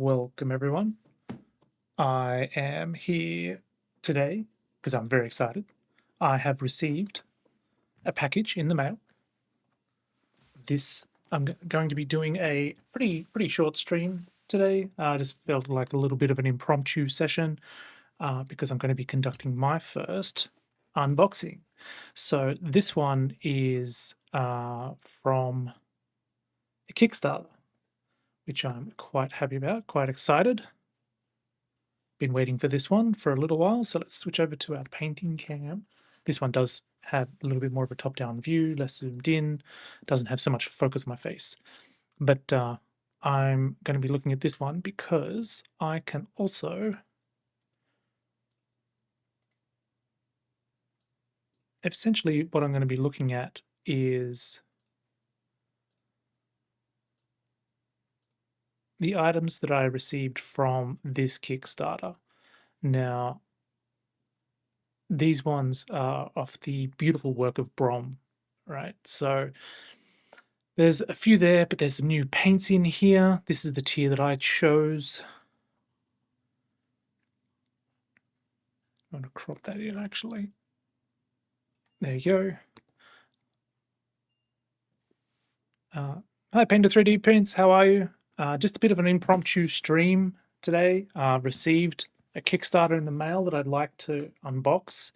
Welcome, everyone. I am here today because I'm very excited. I have received a package in the mail. This I'm going to be doing a pretty short stream today. I just felt like a little bit of an impromptu session because I'm going to be conducting my first unboxing. So this one is from a Kickstarter, which I'm quite happy about, quite excited. Been waiting for this one for a little while, so let's switch over to our painting cam. This one does have a little bit more of a top-down view, less zoomed in, doesn't have so much focus on my face. But I'm going to be looking at this one because I can also essentially what I'm going to be looking at is the items that I received from this Kickstarter. Now, these ones are of the beautiful work of BROM, right? So there's a few there, but there's some new paints in here. This is the tier that I chose. I'm going to crop that in, actually. There you go. Hi, Painter 3D Prints. How are you? Just a bit of an impromptu stream today. Received a Kickstarter in the mail that I'd like to unbox.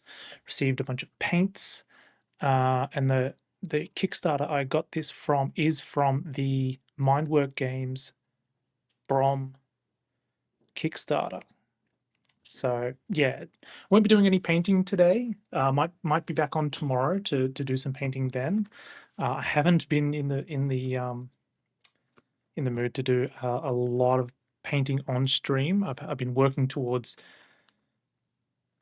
Received a bunch of paints. And the Kickstarter I got this from is from the Mindwork Games BROM Kickstarter. So yeah, won't be doing any painting today. Might be back on tomorrow to do some painting then. I haven't been in the mood to do a lot of painting on stream. I've been working towards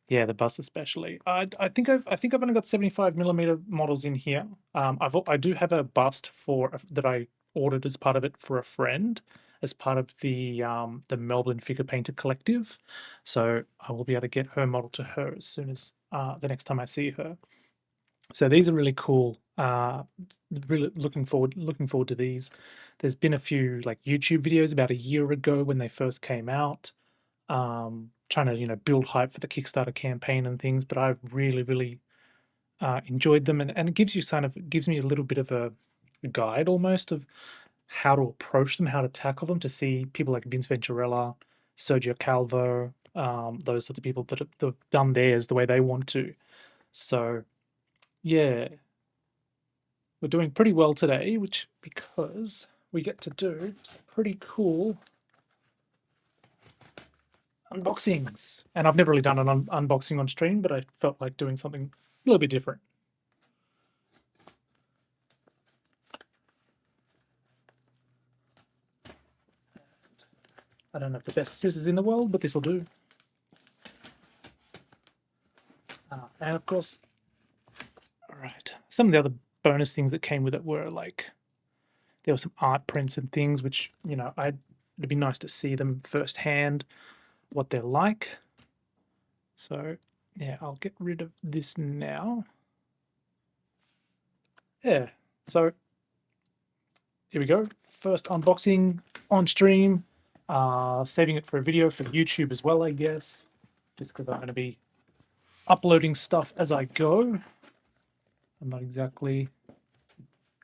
the bust especially. I think I've only got 75mm models in here. I do have a bust that I ordered as part of it for a friend, as part of the Melbourne Figure Painter Collective. So I will be able to get her model to her as soon as the next time I see her. So these are really cool. Really looking forward to these. There's been a few like YouTube videos about a year ago when they first came out, trying to build hype for the Kickstarter campaign and things. But I've really enjoyed them, and it gives me a little bit of a guide almost of how to approach them, how to tackle them, to see people like Vince Venturella, Sergio Calvo, those sorts of people that have done theirs the way they want to. So yeah, we're doing pretty well today, because we get to do some pretty cool unboxings. And I've never really done an unboxing on stream, but I felt like doing something a little bit different. I don't have the best scissors in the world, but this will do. And of course, all right, some of the other bonus things that came with it were like, there were some art prints and things, which, it'd be nice to see them firsthand, what they're like. So yeah, I'll get rid of this now. Yeah, so here we go. First unboxing on stream. Saving it for a video for YouTube as well, I guess, just because I'm going to be uploading stuff as I go. I'm not exactly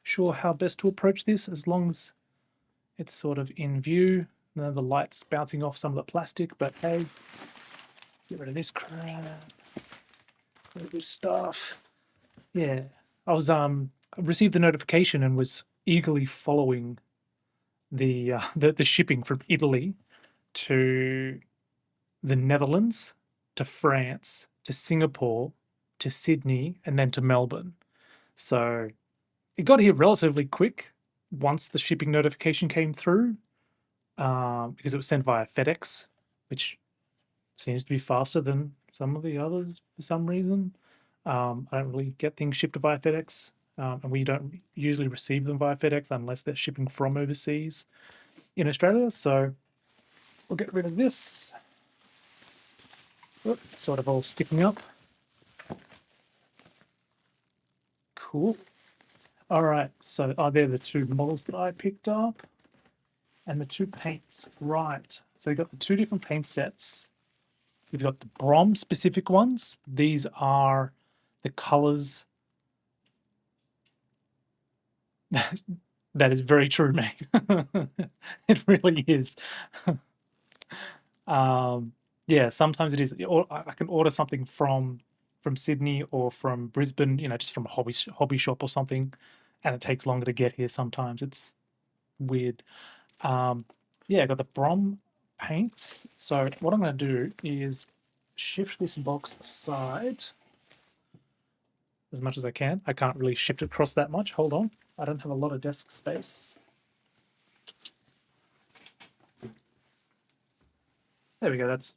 sure how best to approach this, as long as it's sort of in view. Now the light's bouncing off some of the plastic, but hey, get rid of this crap, rid of this stuff. Yeah, I received the notification and was eagerly following the shipping from Italy to the Netherlands, to France, to Singapore, to Sydney, and then to Melbourne. So it got here relatively quick once the shipping notification came through, because it was sent via FedEx, which seems to be faster than some of the others for some reason. I don't really get things shipped via FedEx, and we don't usually receive them via FedEx unless they're shipping from overseas in Australia. So we'll get rid of this. Oop, it's sort of all sticking up. Cool. All right, so they're the two models that I picked up. and the 2 paints. Right. So you've got the 2 different paint sets. You've got the BROM specific ones. These are the colors. That is very true, mate. It really is. Yeah, sometimes it is. Or I can order something from Sydney or from Brisbane, just from a hobby shop or something, and it takes longer to get here sometimes. It's weird. Yeah, I got the BROM paints. So what I'm going to do is shift this box aside as much as I can. I can't really shift it across that much. Hold on. I don't have a lot of desk space. There we go. That's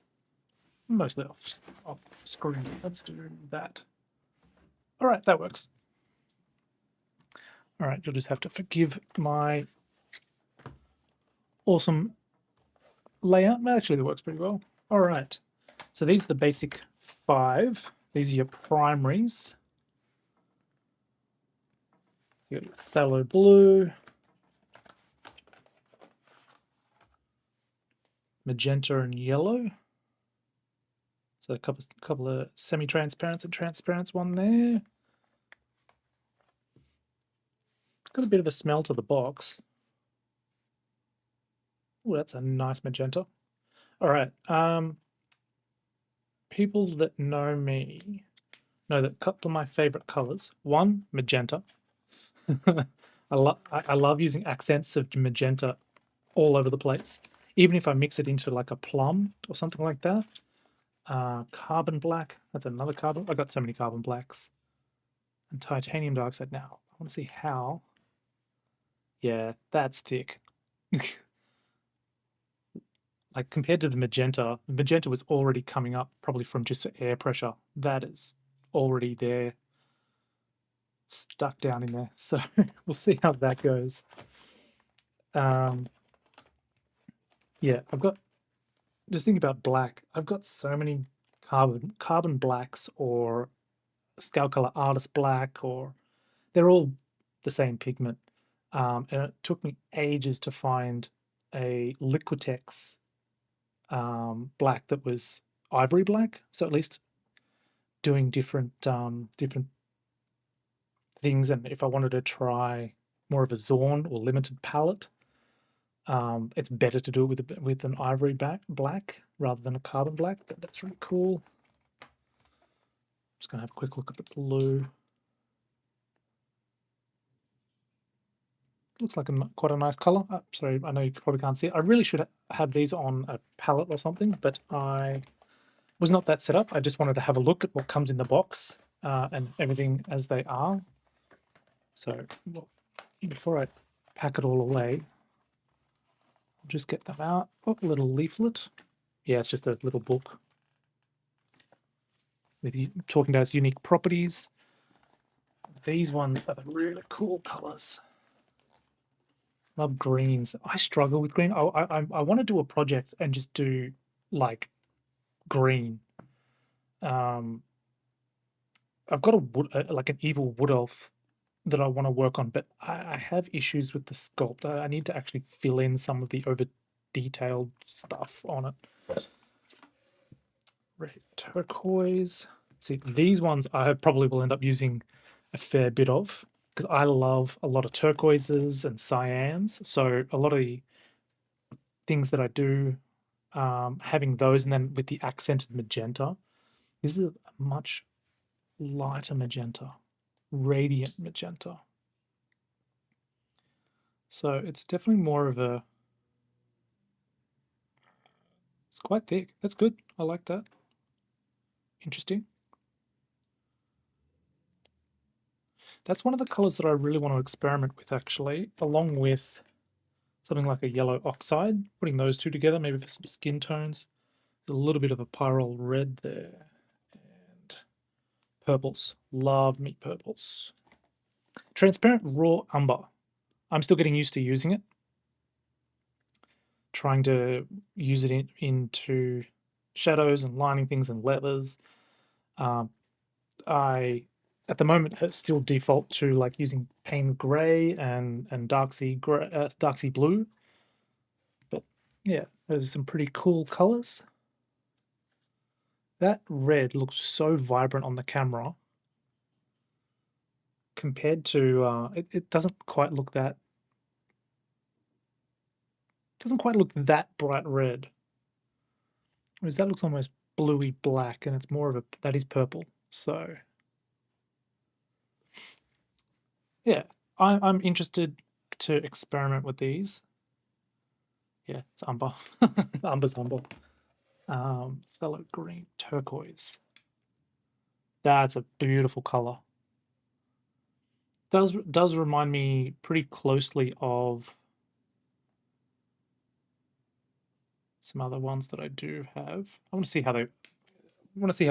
mostly off screen. Let's do that. All right, that works. All right, you'll just have to forgive my awesome layout. Actually, that works pretty well. All right, so these are the basic 5. These are your primaries. You got your phthalo blue, magenta and yellow. So a couple of semi-transparents and transparents, one there. Got a bit of a smell to the box. Oh, that's a nice magenta. All right. People that know me know that a couple of my favorite colors. One, magenta. I love using accents of magenta all over the place, even if I mix it into like a plum or something like that. Carbon black. That's another carbon. I got so many carbon blacks. And titanium dioxide. Now I want to see how. Yeah, that's thick. Like compared to the magenta was already coming up probably from just air pressure. That is already there, stuck down in there. So we'll see how that goes. Yeah, just think about black. I've got so many carbon blacks or scale color artist black, or they're all the same pigment. And it took me ages to find a Liquitex black that was ivory black. So at least doing different things, and if I wanted to try more of a Zorn or limited palette, it's better to do it with an ivory black rather than a carbon black. But that's really cool. Just gonna have a quick look at the blue. Looks like quite a nice color. Oh, sorry, I know you probably can't see it. I really should have these on a palette or something, but I was not that set up. I just wanted to have a look at what comes in the box and everything as they are. So before I pack it all away, I'll just get them out. Oh, a little leaflet. Yeah, it's just a little book with you talking about its unique properties. These ones are the really cool colors. Love greens. I struggle with green. I want to do a project and just do like green. I've got like an evil wood elf that I want to work on, but I have issues with the sculpt. I need to actually fill in some of the over detailed stuff on it. Red turquoise. See, these ones I probably will end up using a fair bit of because I love a lot of turquoises and cyans. So a lot of the things that I do, having those, and then with the accented magenta, this is a much lighter magenta, radiant magenta. So it's definitely more of a, it's quite thick. That's good. I like that. Interesting. That's one of the colors that I really want to experiment with, actually, along with something like a yellow oxide, putting those two together, maybe for some skin tones. A little bit of a pyrrole red there. And purples. Love me purples. Transparent raw umber. I'm still getting used to using it. Trying to use it into shadows and lining things and leathers. I at the moment still default to like using pain gray and dark sea blue. Yeah, there's some pretty cool colors. That red looks so vibrant on the camera compared to it doesn't quite look that bright red. Whereas that looks almost bluey black, and it's more of a that is purple. So yeah, I'm interested to experiment with these. Yeah, it's umber. Umber's umber. Phthalo green, turquoise. That's a beautiful color. Does remind me pretty closely of some other ones that I do have. I want to see how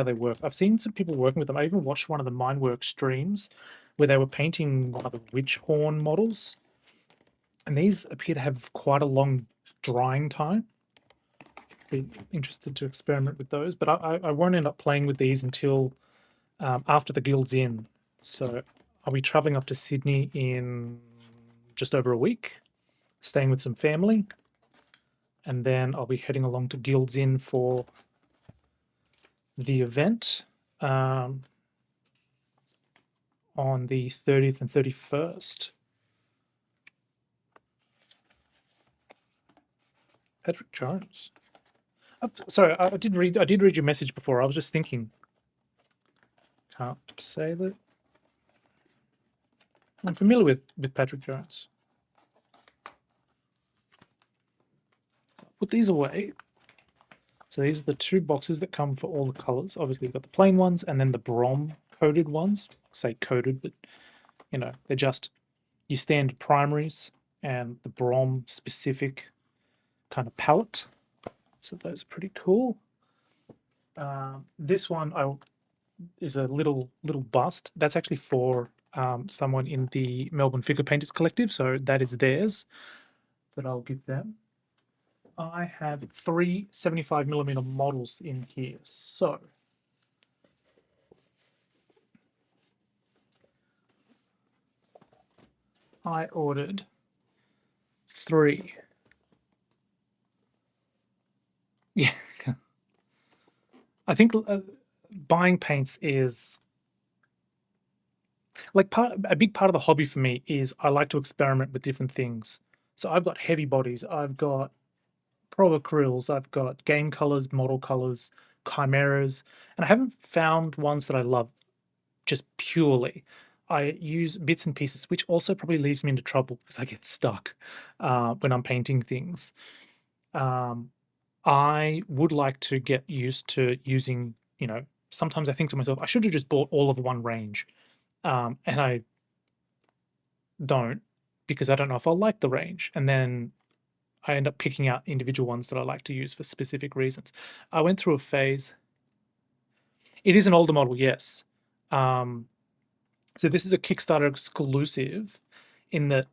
they work. I've seen some people working with them. I even watched one of the Mindwork streams where they were painting one of the witch horn models, and these appear to have quite a long drying time. Be interested to experiment with those, but I won't end up playing with these until after the Guild's Inn. So I'll be traveling up to Sydney in just over a week, staying with some family, and then I'll be heading along to Guild's Inn for the event on the 30th and 31st. Patrick Jones. Sorry, I did read your message before. I was just thinking. Can't say that I'm familiar with Patrick Jones. Put these away. So these are the two boxes that come for all the colors. Obviously, you've got the plain ones and then the BROM coded ones. Say coded, but you know, they're just your standard primaries and the BROM specific kind of palette. So those are pretty cool. This one is a little bust. That's actually for someone in the Melbourne Figure Painters Collective, so that is theirs that I'll give them. I have three 75mm models in here, so I ordered three. Yeah, I think buying paints is like a big part of the hobby for me is I like to experiment with different things. So I've got heavy bodies, I've got pro acryls, I've got game colors, model colors, chimeras, and I haven't found ones that I love just purely. I use bits and pieces, which also probably leaves me into trouble because I get stuck when I'm painting things. Um, I would like to get used to using, sometimes I think to myself, I should have just bought all of one range. And I don't because I don't know if I'll like the range. And then I end up picking out individual ones that I like to use for specific reasons. I went through a phase. It is an older model, yes. So this is a Kickstarter exclusive in that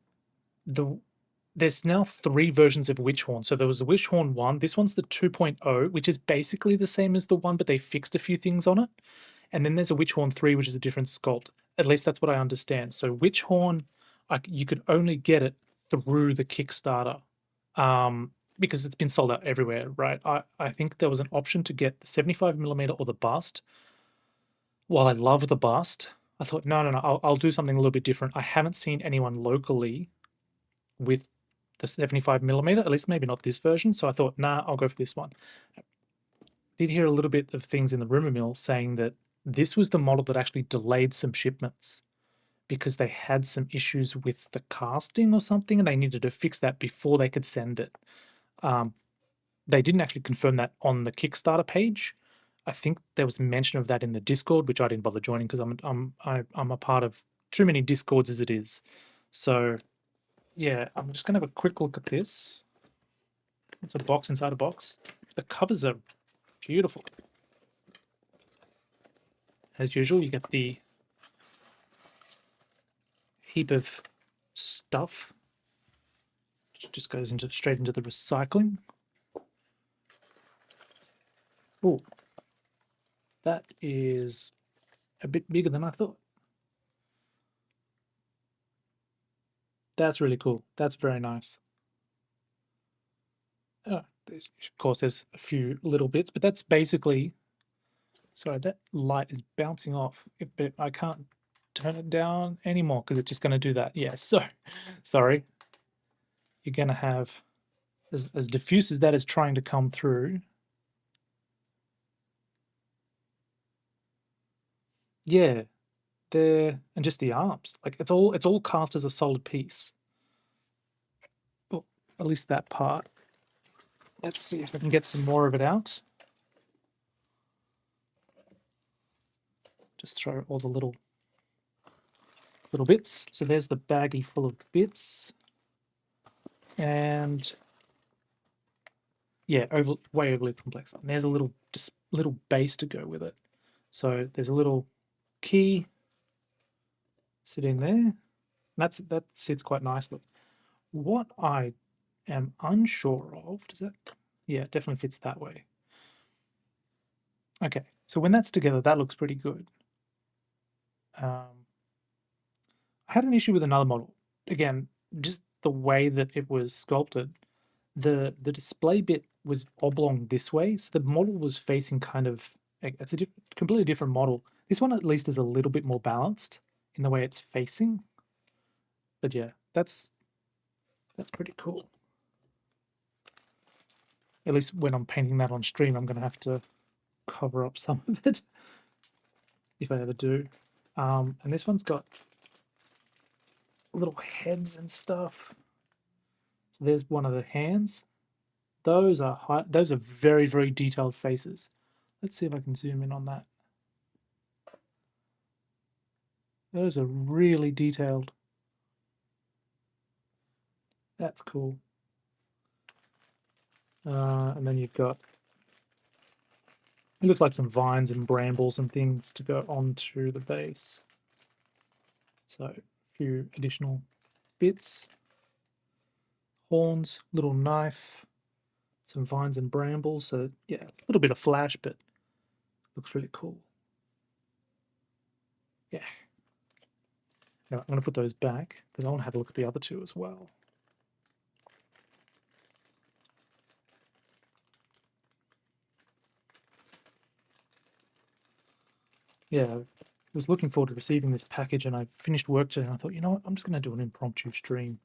there's now three versions of Witchhorn. So there was the Witchhorn 1. This one's the 2.0, which is basically the same as the 1, but they fixed a few things on it. And then there's a Witchhorn 3, which is a different sculpt. At least that's what I understand. So Witchhorn, you could only get it through the Kickstarter because it's been sold out everywhere, right? I think there was an option to get the 75mm or the bust. While I love the bust, I thought, no, I'll do something a little bit different. I haven't seen anyone locally with the 75mm, at least maybe not this version. So I thought, nah, I'll go for this one. I did hear a little bit of things in the rumor mill saying that this was the model that actually delayed some shipments because they had some issues with the casting or something, and they needed to fix that before they could send it. They didn't actually confirm that on the Kickstarter page. I think there was mention of that in the Discord, which I didn't bother joining because I'm a part of too many Discords as it is. So yeah, I'm just gonna have a quick look at this. It's a box inside a box. The covers are beautiful. As usual, you get the heap of stuff. It just goes straight into the recycling. Oh, that is a bit bigger than I thought. That's really cool. That's very nice. Of course, there's a few little bits, but that's basically. Sorry, that light is bouncing off. But I can't turn it down anymore because it's just going to do that. Yeah, so sorry. You're going to have, as diffuse as that is trying to come through. Yeah, there, and just the arms. Like it's all cast as a solid piece. Well, at least that part. Let's see if I can get some more of it out. Just throw all the little bits. So there's the baggie full of bits. And yeah, way overly complex. And there's a little base to go with it. So there's a little key sitting there. That sits quite nicely. What I am unsure of, does that? Yeah, it definitely fits that way. Okay, so when that's together, that looks pretty good. I had an issue with another model. Again, just the way that it was sculpted. The display bit was oblong this way, so the model was facing kind of. It's a completely different model. This one at least is a little bit more balanced in the way it's facing. But yeah, that's pretty cool. At least when I'm painting that on stream, I'm going to have to cover up some of it if I ever do. And this one's got little heads and stuff. So there's one of the hands. Those are very, very detailed faces. Let's see if I can zoom in on that. Those are really detailed. That's cool. And then you've got, it looks like some vines and brambles and things to go onto the base. So a few additional bits. Horns, little knife, some vines and brambles. So yeah, a little bit of flash, but looks really cool. Yeah. Now I'm going to put those back because I want to have a look at the other two as well. Yeah, I was looking forward to receiving this package, and I finished work today, and I thought, you know what, I'm just going to do an impromptu stream.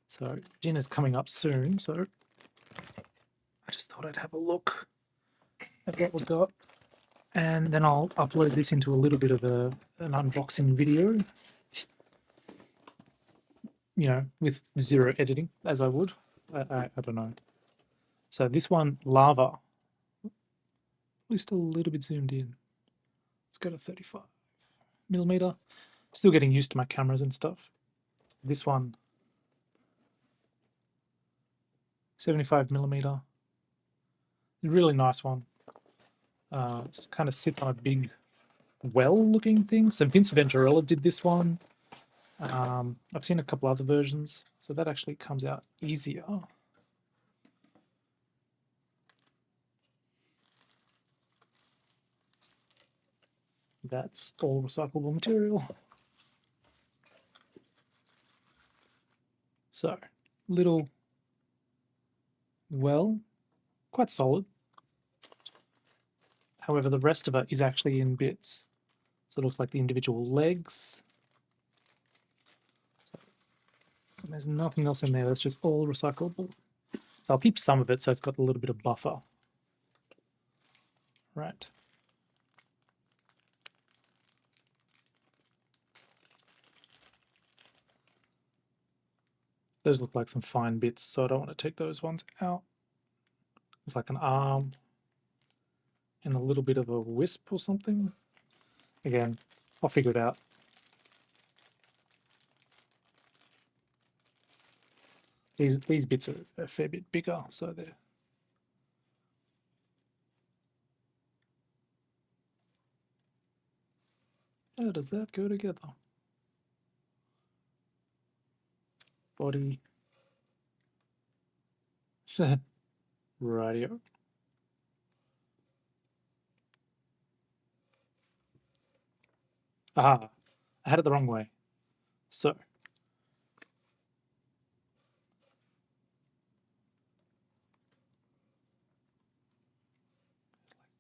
So dinner's coming up soon, so I just thought I'd have a look at what we've got, and then I'll upload this into a little bit of an unboxing video, you know, with zero editing, as I would. I don't know. So this one, lava, just a little bit zoomed in. Let's go to 35mm. Still getting used to my cameras and stuff. This one, 75mm. Really nice one. It kind of sits on a big well-looking thing. So Vince Venturella did this one. I've seen a couple other versions, so that actually comes out easier. That's all recyclable material. So, little well, quite solid. However, the rest of it is actually in bits. So it looks like the individual legs. And there's nothing else in there, that's just all recyclable. So I'll keep some of it so it's got a little bit of buffer. Right. Those look like some fine bits, so I don't want to take those ones out. It's like an arm and a little bit of a wisp or something. Again, I'll figure it out. These bits are a fair bit bigger, so they're. How does that go together? Body. Radio. Ah, I had it the wrong way. So.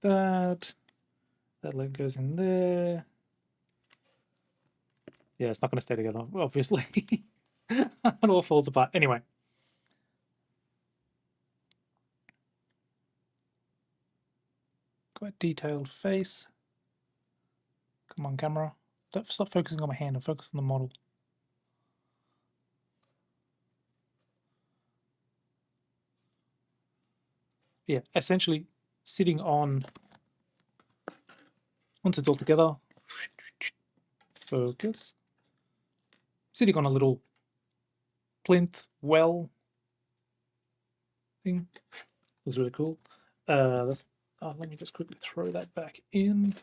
that. That leg goes in there. Yeah, it's not going to stay together, obviously. It all falls apart. Anyway. Quite detailed face. Come on, camera. Don't stop focusing on my hand and focus on the model. Yeah, essentially sitting on, once it's all together, focus. Sitting on a little plinth well thing. Looks really cool. Let me just quickly throw that back in.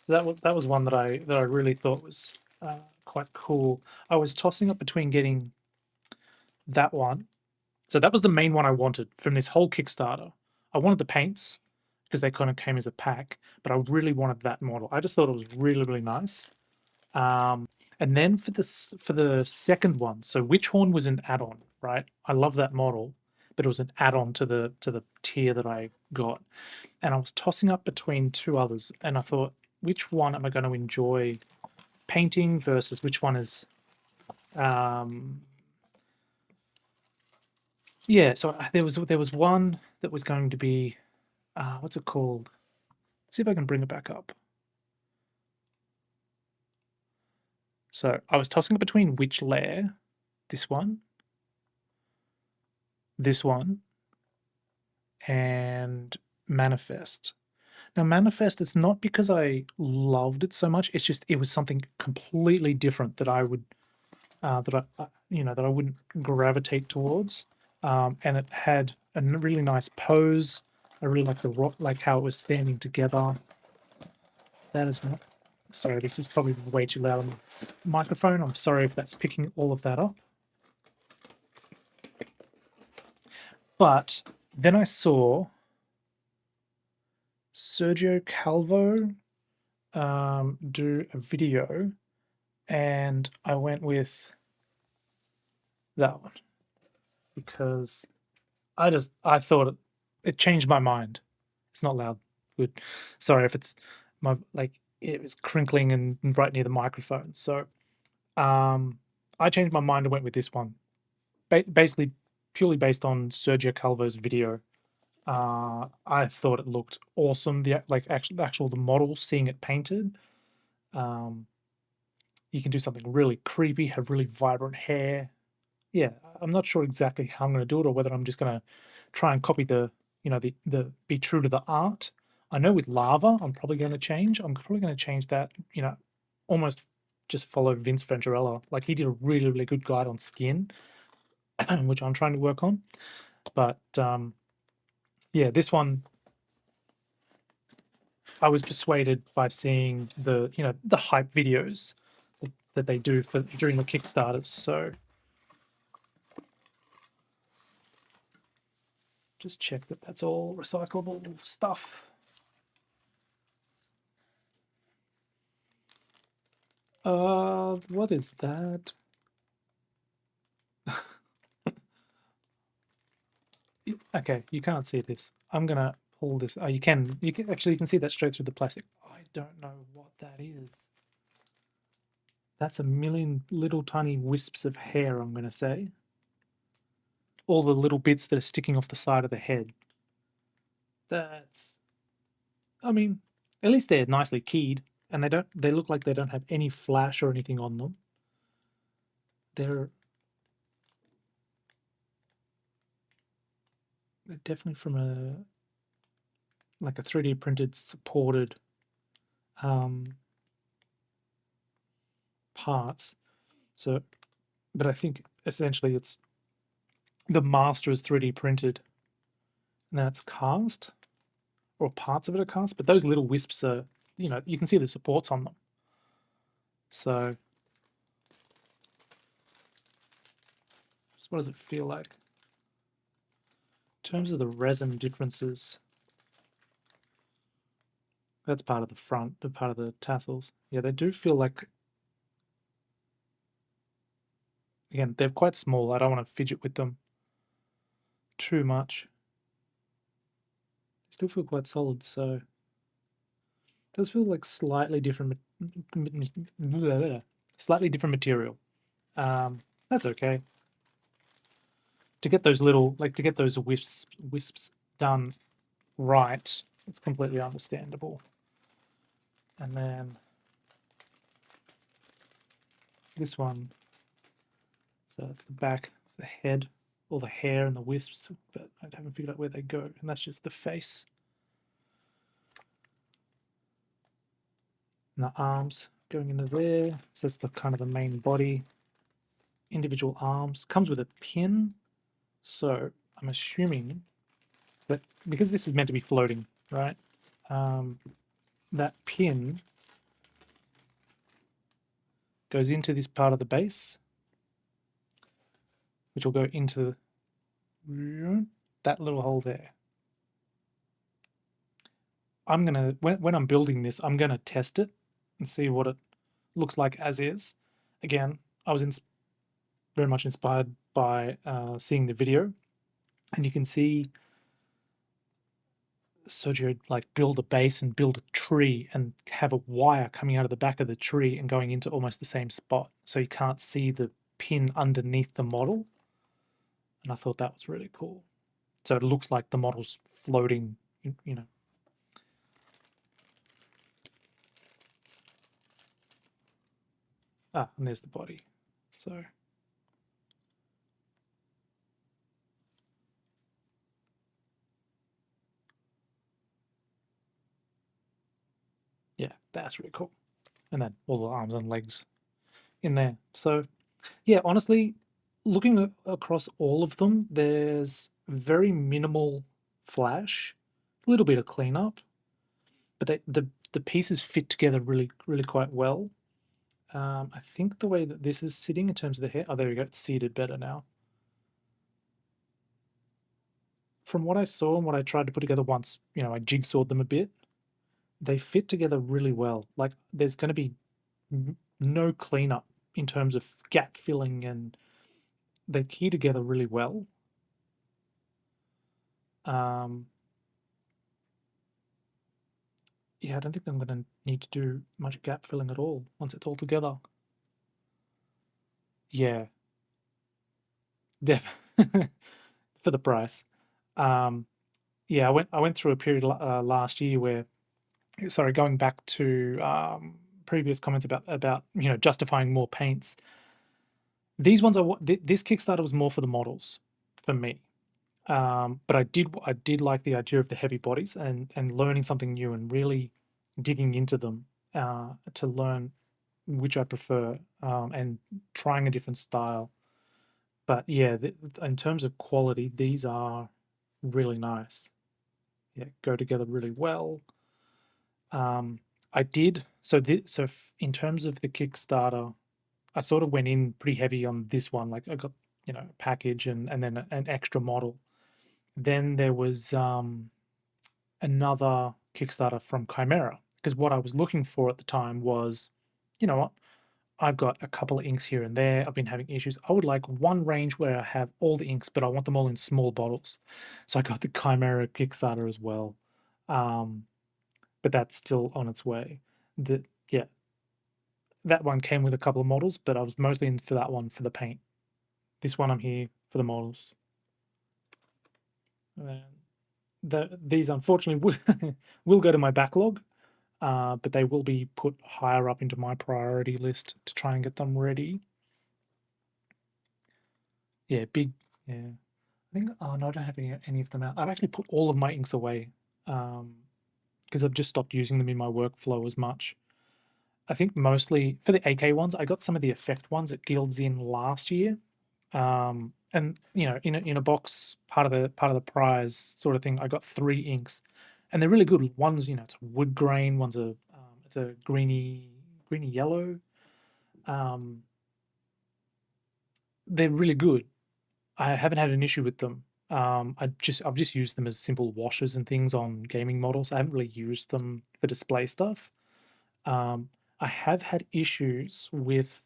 That was one that I really thought was quite cool. I was tossing up between getting that one. So that was the main one I wanted from this whole Kickstarter. I wanted the paints because they kind of came as a pack, but I really wanted that model. I just thought it was really, really nice. And then for the second one, so Witchhorn was an add-on, right? I love that model, but it was an add-on to the tier that I got. And I was tossing up between two others, and I thought, which one am I going to enjoy painting versus which one is yeah, so there was one that was going to be what's it called? Let's see if I can bring it back up. So I was tossing it between Witch Lair, this one, and Manifest. Now, Manifest, it's not because I loved it so much. It's just it was something completely different that I would that I wouldn't gravitate towards. And it had a really nice pose. I really like the rock, like how it was standing together. That is not. Sorry, this is probably way too loud on the microphone. I'm sorry if that's picking all of that up. But then I saw Sergio Calvo do a video, and I went with that one because I thought it changed my mind. It's not loud. Good. Sorry if it's my it was crinkling and right near the microphone. So I changed my mind and went with this one. Basically, purely based on Sergio Calvo's video. I thought it looked awesome. The actual the model, seeing it painted. You can do something really creepy, have really vibrant hair. Yeah, I'm not sure exactly how I'm going to do it, or whether I'm just going to try and copy the be true to the art. I know with lava, I'm probably going to change. I'm probably going to change that. Almost just follow Vince Venturella. Like, he did a really, really good guide on skin, which I'm trying to work on. But yeah, this one I was persuaded by seeing the hype videos that they do during the Kickstarters. So just check that that's all recyclable stuff. What is that? Okay, you can't see this. I'm gonna pull this. Oh, you can actually, you can see that straight through the plastic. I don't know what that is. That's a million little tiny wisps of hair, I'm gonna say. All the little bits that are sticking off the side of the head. That's, I mean, at least they're nicely keyed, and they look like they don't have any flash or anything on them. They're definitely from a 3D printed supported parts. So, but I think essentially it's the master is 3D printed, and then it's cast, or parts of it are cast. But those little wisps are, you can see the supports on them. So, just what does it feel like in terms of the resin differences? That's part of the front, the part of the tassels. Yeah, they do feel like, again, they're quite small. I don't want to fidget with them too much. still feel quite solid, so it does feel like slightly different, slightly different material. That's okay. To get those little, like to get those wisps done right, it's completely understandable. And then this one, so it's the back, the head, all the hair and the wisps, but I haven't figured out where they go, and that's just the face. And the arms going into there, so that's the kind of the main body. Individual arms, comes with a pin, so I'm assuming that because this is meant to be floating, right? That pin goes into this part of the base, which will go into that little hole there. I'm gonna, when I'm building this, I'm gonna test it and see what it looks like as is. Again, I was very much inspired by seeing the video, and you can see Sergio like build a base and build a tree and have a wire coming out of the back of the tree and going into almost the same spot, so you can't see the pin underneath the model. And I thought that was really cool. So it looks like the model's floating, you know. Ah, and there's the body. So yeah, that's really cool. And then all the arms and legs in there. So yeah, honestly, looking across all of them, there's very minimal flash, a little bit of cleanup, but the pieces fit together really quite well. I think the way that this is sitting in terms of the hair, oh, there we go, it's seated better now. From what I saw and what I tried to put together once, I jigsawed them a bit, they fit together really well. Like there's going to be no cleanup in terms of gap filling, and they key together really well. Yeah, I don't think I'm going to need to do much gap filling at all once it's all together. Yeah, def for the price. Yeah, I went through a period last year where, sorry, going back to previous comments about justifying more paints. These ones are this Kickstarter was more for the models for me. But I did like the idea of the heavy bodies and learning something new and really digging into them to learn which I prefer, and trying a different style. But yeah, in terms of quality, these are really nice. Yeah, go together really well. I did in terms of the Kickstarter, I sort of went in pretty heavy on this one. Like I got a package and then an extra model. Then there was another Kickstarter from Chimera, because what I was looking for at the time was, you know what, I've got a couple of inks here and there. I've been having issues. I would like one range where I have all the inks, but I want them all in small bottles. So I got the Chimera Kickstarter as well. But that's still on its way. Yeah, that one came with a couple of models, but I was mostly in for that one for the paint. This one I'm here for the models. These unfortunately will go to my backlog, but they will be put higher up into my priority list to try and get them ready. Yeah, big. Yeah, I think. Oh no, I don't have any of them out. I've actually put all of my inks away because I've just stopped using them in my workflow as much. I think mostly for the AK ones, I got some of the effect ones at Guilds in last year, and in a box, part of the prize sort of thing, I got 3 inks, and they're really good. One's it's a wood grain, one's it's a greeny yellow. They're really good. I haven't had an issue with them. I've just used them as simple washes and things on gaming models. I haven't really used them for display stuff. I have had issues with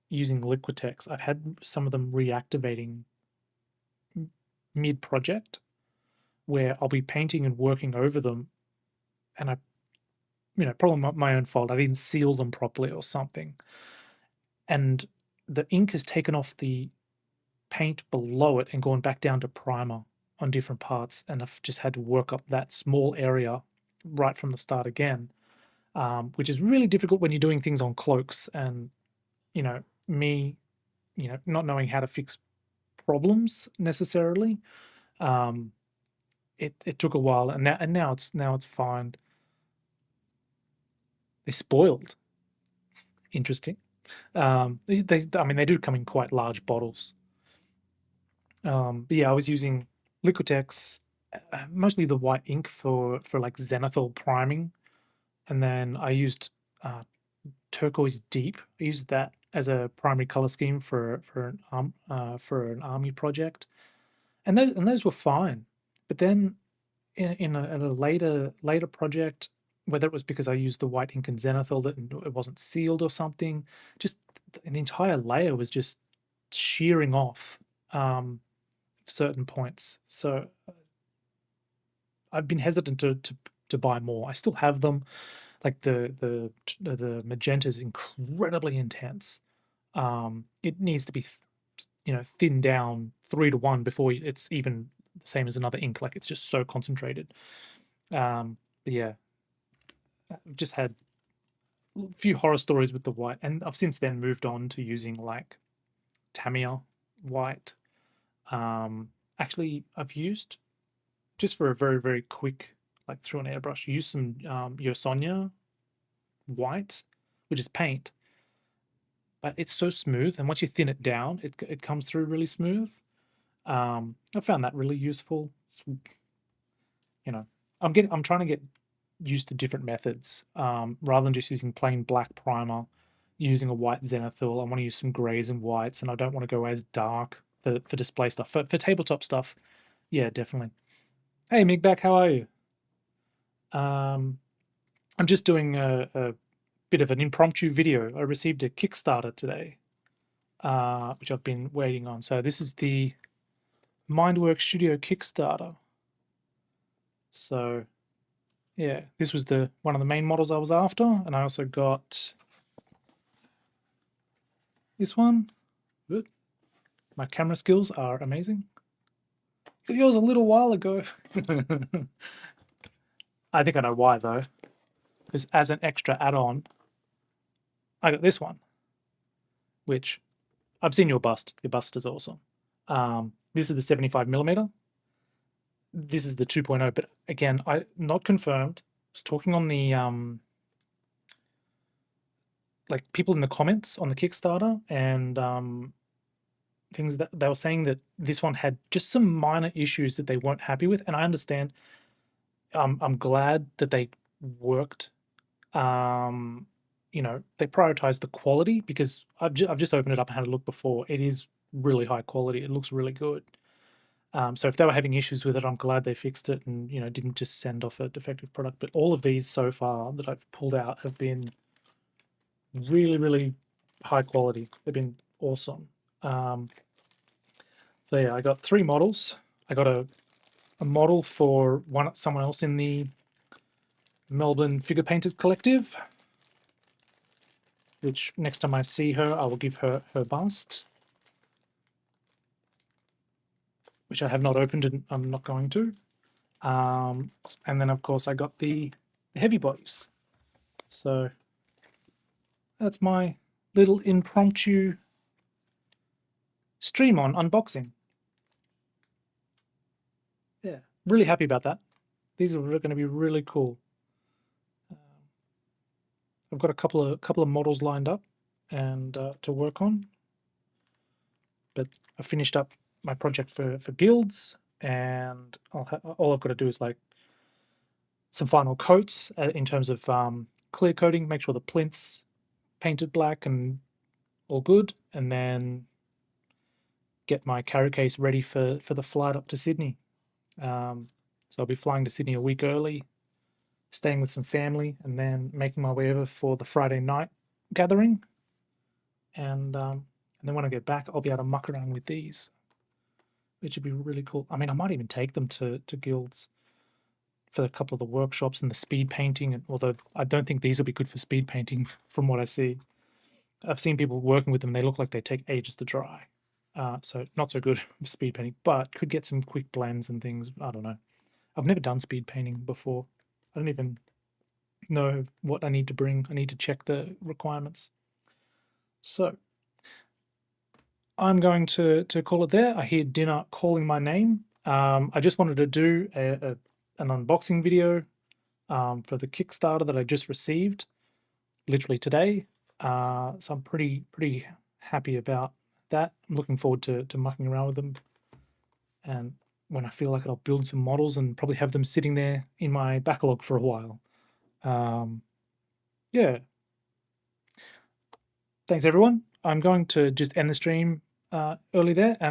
using Liquitex. I've had some of them reactivating mid project, where I'll be painting and working over them, and probably my own fault. I didn't seal them properly or something, and the ink has taken off the paint below it and gone back down to primer on different parts, and I've just had to work up that small area right from the start again, which is really difficult when you're doing things on cloaks, and me, not knowing how to fix problems necessarily. Um, it took a while, and now it's fine. They spoiled. Interesting. They do come in quite large bottles. But yeah, I was using Liquitex, mostly the white ink for like zenithal priming, and then I used turquoise deep. I used that as a primary color scheme for an army project, and those were fine. But then in a later project, whether it was because I used the white ink and zenithal that it wasn't sealed or something, just the entire layer was just shearing off certain points. So I've been hesitant to buy more. I still have them. Like the magenta is incredibly intense. It needs to be thinned down 3 to 1 before it's even the same as another ink. Like it's just so concentrated. But yeah, I've just had a few horror stories with the white, and I've since then moved on to using like Tamiya white. Actually, I've used, just for a very, very quick, like through an airbrush, use some Yosonia white, which is paint, but it's so smooth, and once you thin it down, it comes through really smooth. I found that really useful. You know, I'm trying to get used to different methods, rather than just using plain black primer, using a white zenithal. I want to use some grays and whites, and I don't want to go as dark for display stuff. For tabletop stuff, yeah, definitely. Hey, Migback, how are you? I'm just doing a bit of an impromptu video. I received a Kickstarter today, which I've been waiting on. So this is the Mindwork Studio Kickstarter. So yeah, this was one of the main models I was after, and I also got this one. Good. My camera skills are amazing. Got yours a little while ago. I think I know why though, because as an extra add-on, I got this one, which I've seen your bust. Your bust is awesome. This is the 75mm. This is the 2.0, but again, not confirmed. I was talking on the like people in the comments on the Kickstarter, and things that they were saying that this one had just some minor issues that they weren't happy with, and I understand. I'm glad that they worked. They prioritized the quality, because I've just opened it up and had a look before. It is really high quality. It looks really good. So if they were having issues with it, I'm glad they fixed it and didn't just send off a defective product. But all of these so far that I've pulled out have been really, really high quality. They've been awesome. So yeah, I got 3 models. I got a model for someone else in the Melbourne Figure Painters Collective, which next time I see her, I will give her her bust, which I have not opened and I'm not going to. And then, of course, I got the heavy bodies. So that's my little impromptu stream on unboxing. Yeah, really happy about that. These are going to be really cool. I've got a couple of models lined up and to work on, but I finished up my project for guilds, and all I've got to do is like some final coats in terms of clear coating, make sure the plinth's painted black and all good, and then get my carry case ready for the flight up to Sydney. So I'll be flying to Sydney a week early, staying with some family, and then making my way over for the Friday night gathering. And then when I get back, I'll be able to muck around with these. which would be really cool. I mean, I might even take them to guilds for a couple of the workshops and the speed painting. And although I don't think these will be good for speed painting, from what I see, I've seen people working with them. They look like they take ages to dry, so not so good for speed painting. But could get some quick blends and things. I don't know. I've never done speed painting before. I don't even know what I need to bring. I need to check the requirements. So I'm going to call it there. I hear dinner calling my name. I just wanted to do an unboxing video for the Kickstarter that I just received literally today. So I'm pretty happy about that. I'm looking forward to mucking around with them. And when I feel like it, I'll build some models and probably have them sitting there in my backlog for a while. Yeah. Thanks, everyone. I'm going to just end the stream early there. And